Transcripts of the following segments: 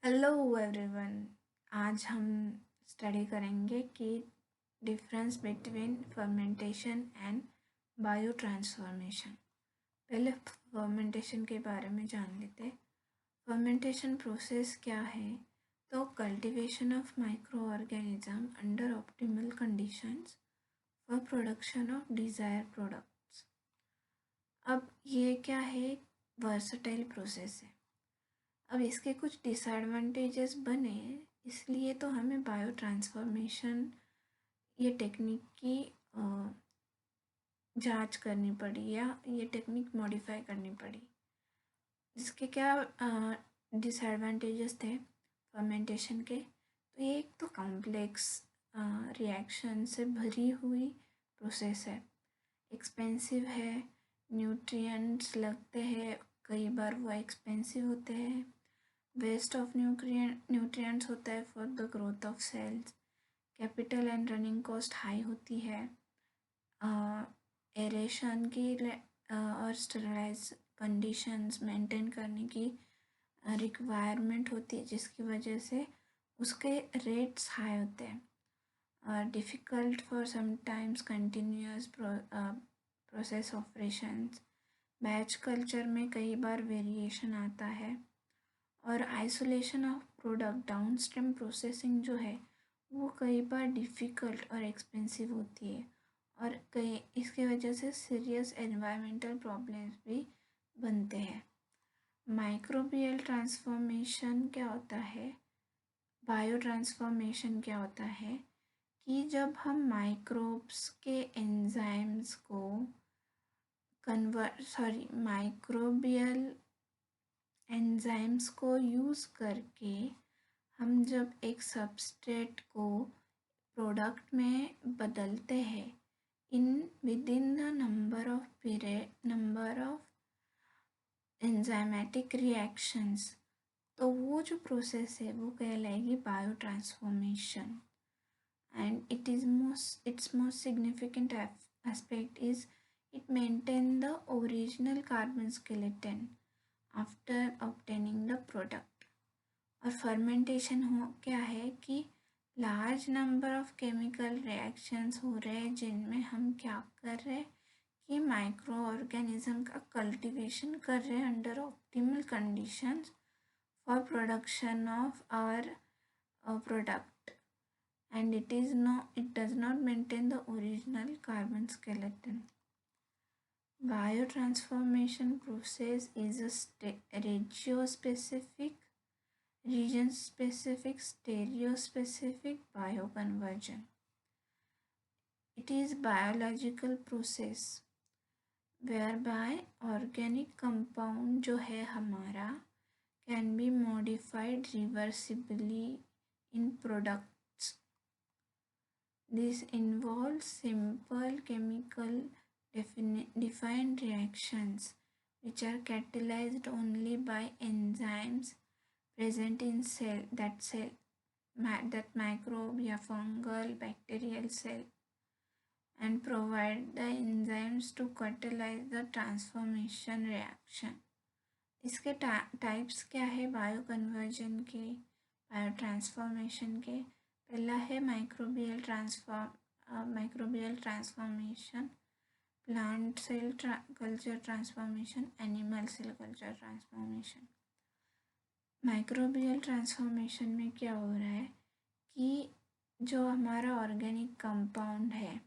Hello everyone. आज हम study करेंगे कि difference between fermentation and bio transformation. पहले फर्मेंटेशन के बारे में जान लेते हैं। फर्मेंटेशन प्रोसेस क्या है? तो cultivation of micro organism under optimal conditions for production of desire products. अब ये क्या है? वर्सटाइल प्रोसेस है। अब इसके कुछ डिसएडवांटेजेस बने, इसलिए तो हमें बायो ट्रांसफॉर्मेशन ये टेक्निक की जांच करनी पड़ी या ये टेक्निक मॉडिफाई करनी पड़ी। इसके क्या डिसएडवांटेजेस थे फर्मेंटेशन के? तो ये एक तो कॉम्प्लेक्स रिएक्शन से भरी हुई प्रोसेस है, एक्सपेंसिव है, न्यूट्रिएंट्स लगते हैं, कई बार वो एक्सपेंसिव होते हैं, वेस्ट ऑफ न्यूट्रिएंट्स होता है for the growth of cells, capital and running cost high होती है, एरेशन की और स्टरलाइज कंडीशंस मेंटेन करने की रिक्वायरमेंट होती है, जिसकी वजह से उसके रेट्स हाई होते हैं। Difficult for sometimes continuous process operations, batch culture में कई बार वेरिएशन आता है, और isolation of product downstream processing जो है वो कई बार डिफ़िकल्ट और एक्सपेंसिव होती है, और कई इसकी वजह से सीरियस एनवायरमेंटल प्रॉब्लम्स भी बनते हैं। माइक्रोबियल ट्रांसफॉर्मेशन क्या होता है? बायो ट्रांसफॉर्मेशन क्या होता है कि जब हम माइक्रोब्स के एंजाइम्स को माइक्रोबियल एंजाइम्स को यूज़ करके हम जब एक सबस्ट्रेट को प्रोडक्ट में बदलते हैं in within the number of enzymatic reactions, तो वो जो प्रोसेस है वो कहलाएगी bio transformation. And its most significant aspect is it maintain the original carbon skeleton after obtaining the product। और फर्मेंटेशन हो क्या है कि large number of chemical reactions हो रहे हैं, जिनमें हम क्या कर रहे हैं कि माइक्रो ऑर्गेनिज्म का कल्टीवेशन कर रहे हैं under optimal conditions for production of our product, and it does not maintain the original carbon skeleton। Biotransformation process is a region-specific, stereospecific bioconversion। It is biological process whereby organic compound जो है हमारा can be modified reversibly in products। This involves simple chemical defined reactions which are catalyzed only by enzymes present in that microbe या fungal bacterial cell, and provide the enzymes to catalyze the transformation reaction। इसके types क्या है bioconversion के, biotransformation के? पहला है microbial transformation, plant cell culture transformation, animal cell culture transformation. Microbial transformation में क्या हो रहा है कि जो हमारा ऑर्गेनिक कंपाउंड है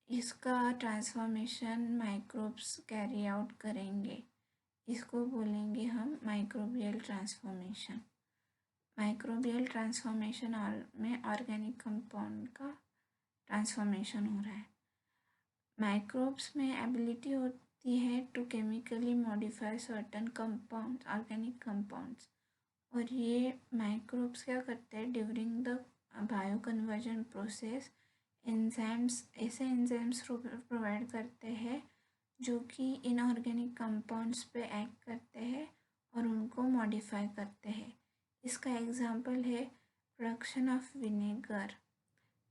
इसका ट्रांसफॉर्मेशन माइक्रोब्स कैरी आउट करेंगे, इसको बोलेंगे हम माइक्रोबियल ट्रांसफॉर्मेशन। माइक्रोबियल ट्रांसफॉर्मेशन में ऑर्गेनिक कंपाउंड का ट्रांसफॉर्मेशन हो रहा है। माइक्रोब्स में एबिलिटी होती है to chemically modify certain compounds, organic compounds, और ये माइक्रोब्स क्या करते हैं during the bioconversion process enzymes, ऐसे एंजाइम्स प्रोवाइड करते हैं जो कि इनऑर्गेनिक कंपाउंड्स पे एक्ट करते हैं और उनको मॉडिफाई करते हैं। इसका एग्जांपल है production of vinegar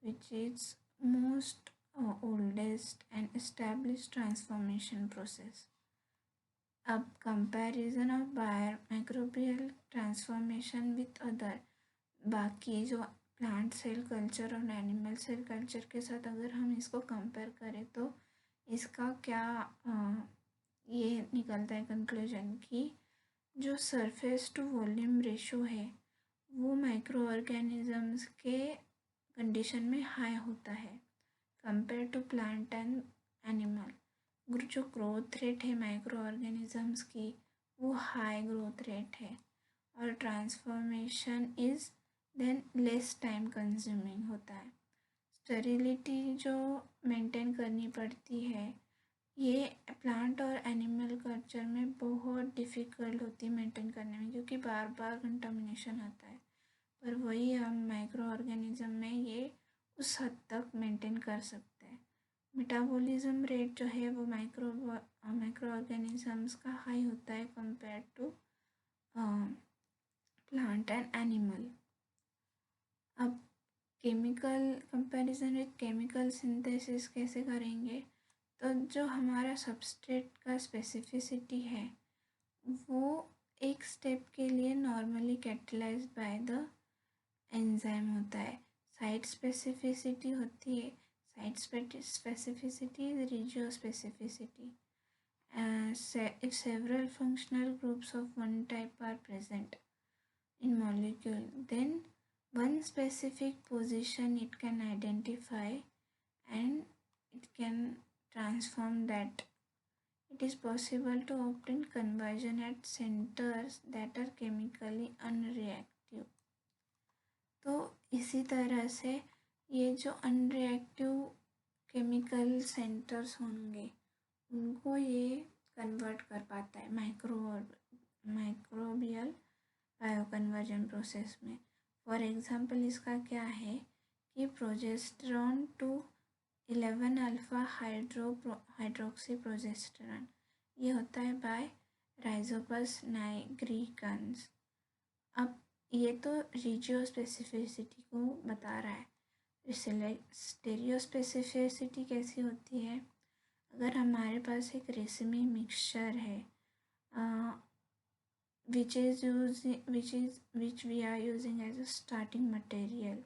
which is most oldest and established transformation process. अब comparison of microbial transformation with other, बाकी जो प्लांट सेल कल्चर और एनिमल सेल कल्चर के साथ अगर हम इसको कंपेयर करें तो इसका क्या ये निकलता है कंक्लूजन कि जो सरफेस टू वॉल्यूम रेशो है वो माइक्रो ऑर्गेनिजम्स के कंडीशन में हाई होता है compare to plant and animal. जो ग्रोथ रेट है माइक्रो ऑर्गेनिजम्स की वो हाई ग्रोथ रेट है और transformation is then less time consuming होता है। स्टेरिलिटी जो मेंटेन करनी पड़ती है ये प्लांट और एनिमल कल्चर में बहुत डिफ़िकल्ट होती है मेंटेन करने में, क्योंकि बार बार कंटामिनेशन आता है। पर वही हम माइक्रो ऑर्गेनिज्म में ये उस हद तक मेंटेन कर सकते हैं। मेटाबॉलिज्म रेट जो है वो माइक्रो ऑर्गेनिजम्स का हाई होता है compare to plant and animal. अब chemical comparison with chemical synthesis कैसे करेंगे, तो जो हमारा सबस्ट्रेट का स्पेसिफिसिटी है वो एक स्टेप के लिए normally catalysed by the enzyme होता है। साइट स्पेसिफिसिटी होती है, site specificity is regio specificity. If several functional groups of one type are present in molecule, then one specific position it can identify and it can transform that. It is possible to obtain conversion at centers that are chemically unreactive. तो इसी तरह से ये जो unreactive chemical centres होंगे उनको ये convert कर पाता है माइक्रोबियल बायोकन्वर्जन प्रोसेस में। फॉर एग्जांपल इसका क्या है कि progesterone to 11 alpha hydroxy progesterone ये होता है बाय राइजोपस नाइग्रिकन्स। अब ये तो रिजियो स्पेसिफिसिटी को बता रहा है। स्टेरियो स्पेसिफिसिटी कैसी होती है, अगर हमारे पास एक रेसिमी मिक्सचर है which we are using as a starting material,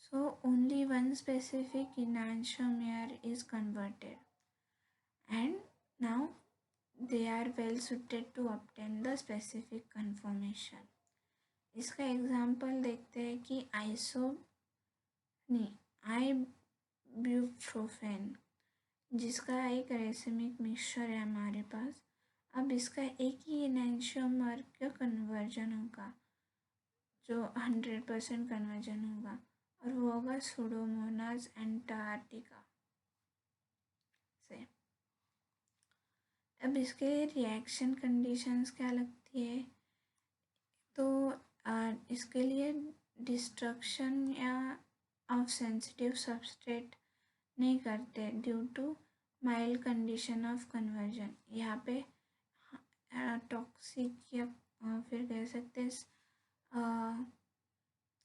so only one specific enantiomer is converted and now they are well suited to obtain the specific conformation. इसका एग्जाम्पल देखते हैं कि आइब्यूप्रोफेन जिसका एक रेसिमिक मिक्सचर है हमारे पास। अब इसका एक ही एनेंशियोमर का कन्वर्जन होगा जो 100% कन्वर्जन होगा और वो होगा सुडोमोनास एंटार्क्टिका से। अब इसके रिएक्शन कंडीशंस क्या लगती है, तो इसके लिए डिस्ट्रक्शन या ऑफ सेंसिटिव सबस्ट्रेट नहीं करते due to mild condition of conversion. यहाँ पे टॉक्सिक या फिर कह सकते हैं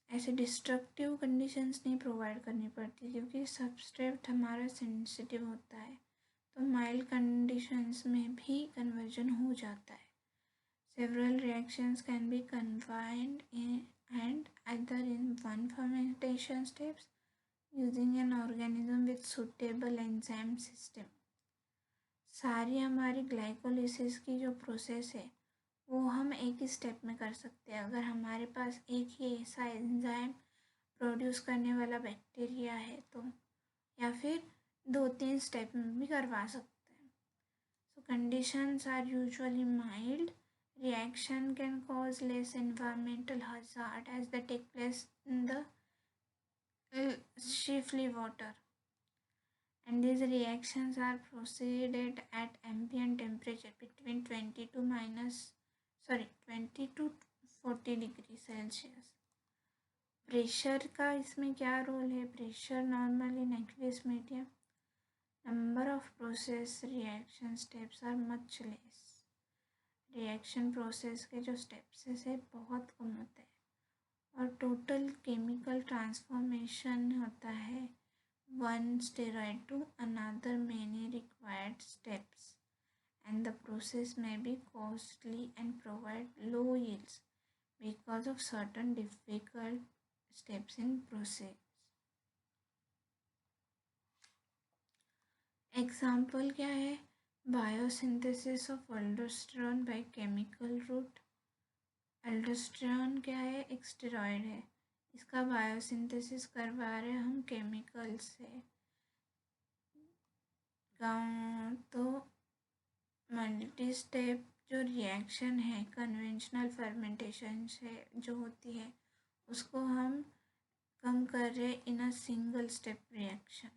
ऐसे डिस्ट्रक्टिव कंडीशंस नहीं प्रोवाइड करनी पड़ती क्योंकि सबस्ट्रेट हमारा सेंसिटिव होता है, तो माइल्ड कंडीशंस में भी कन्वर्जन हो जाता है। Several reactions can be combined and either in one fermentation steps using an organism with suitable enzyme system। सारी हमारी ग्लाइकोलिसिस की जो प्रोसेस है वो हम एक ही स्टेप में कर सकते हैं अगर हमारे पास एक ही ऐसा एंजाइम प्रोड्यूस करने वाला बैक्टीरिया है तो, या फिर 2-3 स्टेप में भी करवा सकते हैं। So conditions are usually mild. Reaction can cause less environmental hazard as they take place in the chiefly water, and these reactions are proceeded at ambient temperature between 20 to 40 degree Celsius. Pressure का इसमें क्या role है, pressure normal in aqueous medium, number of process reaction steps are much less. Reaction process के जो steps है बहुत कम होते हैं और टोटल केमिकल ट्रांसफॉर्मेशन होता है one steroid to another many required steps, and the process may be costly and provide low yields because of certain difficult steps in process. Example क्या है? Biosynthesis of aldosterone by chemical route. Aldosterone क्या है? एक steroid है, इसका biosynthesis करवा रहे हैं हम केमिकल से। तो मल्टी स्टेप जो रिएक्शन है कन्वेंशनल फर्मेंटेशन से जो होती है उसको हम कम कर रहे इन अ सिंगल स्टेप रिएक्शन।